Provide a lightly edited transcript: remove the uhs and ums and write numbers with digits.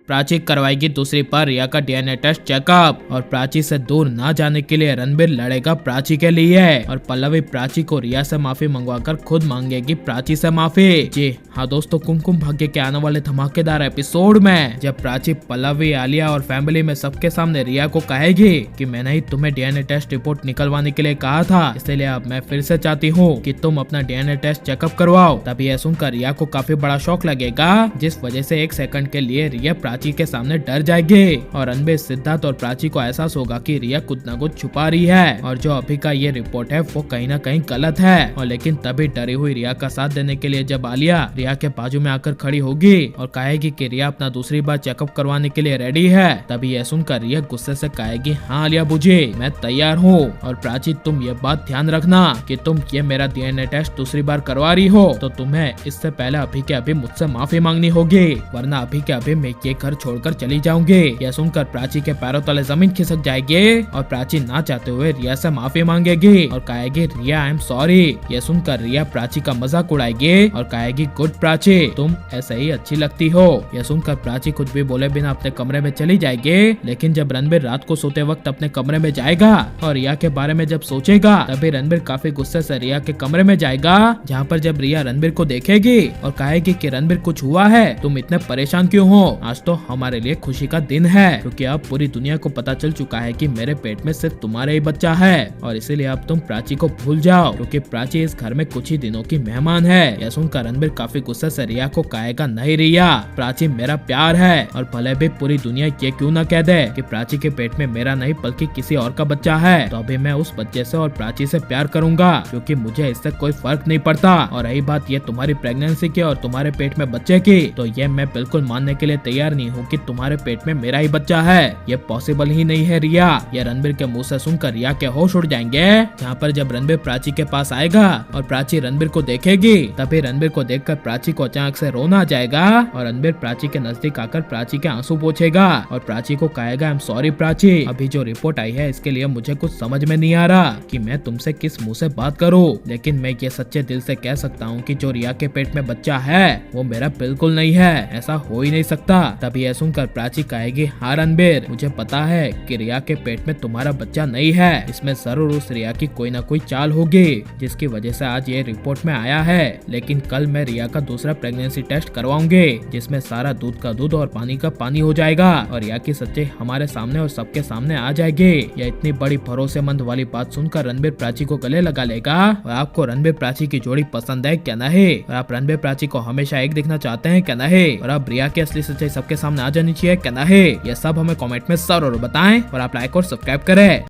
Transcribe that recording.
प्राची करवाएगी दूसरी बार रिया का डीएनए टेस्ट चेकअप और प्राची से दूर ना जाने के लिए रणबीर लड़ेगा प्राची के लिए और पल्लवी प्राची को रिया से माफी मंगवाकर खुद मांगेगी प्राची से माफी। जी हाँ दोस्तों, कुमकुम भाग्य के आने वाले धमाकेदार एपिसोड में जब प्राची पल्लवी, आलिया और फैमिली में सबके सामने रिया को कहेगी कि मैंने ही तुम्हें डीएनए टेस्ट रिपोर्ट निकलवाने के लिए कहा था, इसलिए अब मैं फिर से चाहती हूँ कि तुम अपना डीएनए टेस्ट चेकअप करवाओ। तभी यह सुनकर रिया को काफी बड़ा शौक लगेगा, जिस वजह से एक सेकंड के लिए रिया प्राची के सामने डर जाएगी और रणबीर, सिद्धार्थ और प्राची को एहसास होगा कि रिया कुछ न कुछ छुपा रही है और जो अभी का ये रिपोर्ट है वो कहीं ना कहीं गलत है। और लेकिन तभी डरी हुई रिया का साथ देने के लिए जब आलिया रिया के बाजू में आकर खड़ी होगी और कहेगी कि रिया अपना दूसरी बार चेकअप करवाने के लिए रेडी है, तभी यह सुनकर रिया गुस्से से कहेगी हाँ आलिया बुझी, मैं तैयार हूँ। और प्राची तुम ये बात ध्यान रखना कि तुम ये मेरा डीएनए टेस्ट दूसरी बार करवा रही हो तो तुम्हें इससे पहले अभी के अभी मुझसे माफी मांगनी होगी, वरना अभी के अभी मैं ये घर छोड़कर चली जाऊंगी। यह सुनकर प्राची के पैरों तले जमीन खिसक जाएगी और प्राची ना चाहते हुए रिया से माफी मांगेगी और कहेगी रिया आई एम सॉरी। यह सुनकर रिया प्राची का मजाक उड़ाएगी और कहेगी गुड प्राची, तुम ऐसे ही अच्छी लगती हो। यह सुनकर प्राची कुछ भी बोले बिना अपने कमरे में चली जाएगी। लेकिन जब रणबीर रात को सोते वक्त अपने कमरे में जाएगा और रिया के बारे में जब सोचेगा, तभी रणबीर काफी गुस्से से रिया के कमरे में जाएगा, जहाँ पर जब रिया रणबीर को देखेगी और कहेगी कि रणबीर कुछ हुआ है, तुम इतने परेशान क्यों हो, आज तो हमारे लिए खुशी का दिन है क्योंकि अब पूरी दुनिया को पता चल चुका है कि मेरे पेट में सिर्फ तुम्हारा ही बच्चा है और इसीलिए अब तुम प्राची को भूल जाओ क्योंकि प्राची इस घर में कुछ ही दिनों की मेहमान है। यह सुनकर रणबीर काफी गुस्से से रिया को कहेगा नहीं रिया, प्राची मेरा प्यार है और भले भी पूरी दुनिया ये क्यों न कह दे कि प्राची के पेट में मेरा नहीं बल्कि किसी और का बच्चा है, तो अभी मैं उस बच्चे से और प्राची से प्यार करूंगा क्योंकि मुझे इससे कोई फर्क नहीं पड़ता। और रही बात ये तुम्हारी प्रेगनेंसी की और तुम्हारे पेट में बच्चे की, तो ये मैं बिल्कुल मानने के लिए तैयार नहीं हूँ कि तुम्हारे पेट में मेरा ही बच्चा है, ये पॉसिबल ही नहीं है रिया। यह रणबीर के मुंह से सुनकर रिया के होश उड़ जाएंगे, जहाँ पर जब रणबीर प्राची के पास आएगा और प्राची रणबीर को देखेगी, तभी रणबीर को देखकर प्राची को अचानक से रोना आ जाएगा और रणबीर प्राची के नजदीक आकर प्राची के आंसू पोंछेगा और प्राची को कहेगा आई एम सॉरी प्राची, अभी जो रिपोर्ट आई है इसके लिए मुझे कुछ समझ में नहीं आ रहा कि मैं तुमसे किस मुंह से बात करूं, लेकिन मैं ये सच्चे दिल से कह सकता हूँ कि जो रिया के पेट में बच्चा है वो मेरा बिल्कुल नहीं है, ऐसा हो ही नहीं सकता। तभी यह सुनकर प्राची कहेगी हाँ रणबीर, मुझे पता है कि रिया के पेट में तुम्हारा बच्चा नहीं है, इसमें जरूर उस रिया की कोई ना कोई चाल होगी जिसकी वजह से आज ये रिपोर्ट में आया है, लेकिन कल मैं रिया का दूसरा प्रेगनेंसी टेस्ट करवाऊंगी जिसमें सारा दूध का दूध और पानी का पानी हो जाएगा और रिया की सच्चाई हमारे सामने और सबके सामने आ जाएगी। यह इतनी बड़ी भरोसेमंद वाली बात सुनकर रणबीर प्राची को गले लगा लेगा। और आपको रणबीर प्राची की जोड़ी पसंद है क्या नहीं, और आप रणबीर प्राची को हमेशा एक देखना चाहते हैं क्या नहीं, और अब रिया की असली सच्चाई सबके सामने आ जानी चाहिए क्या नहीं, ये सब हमें कमेंट में जरूर बताएं और आप लाइक और सब्सक्राइब करें।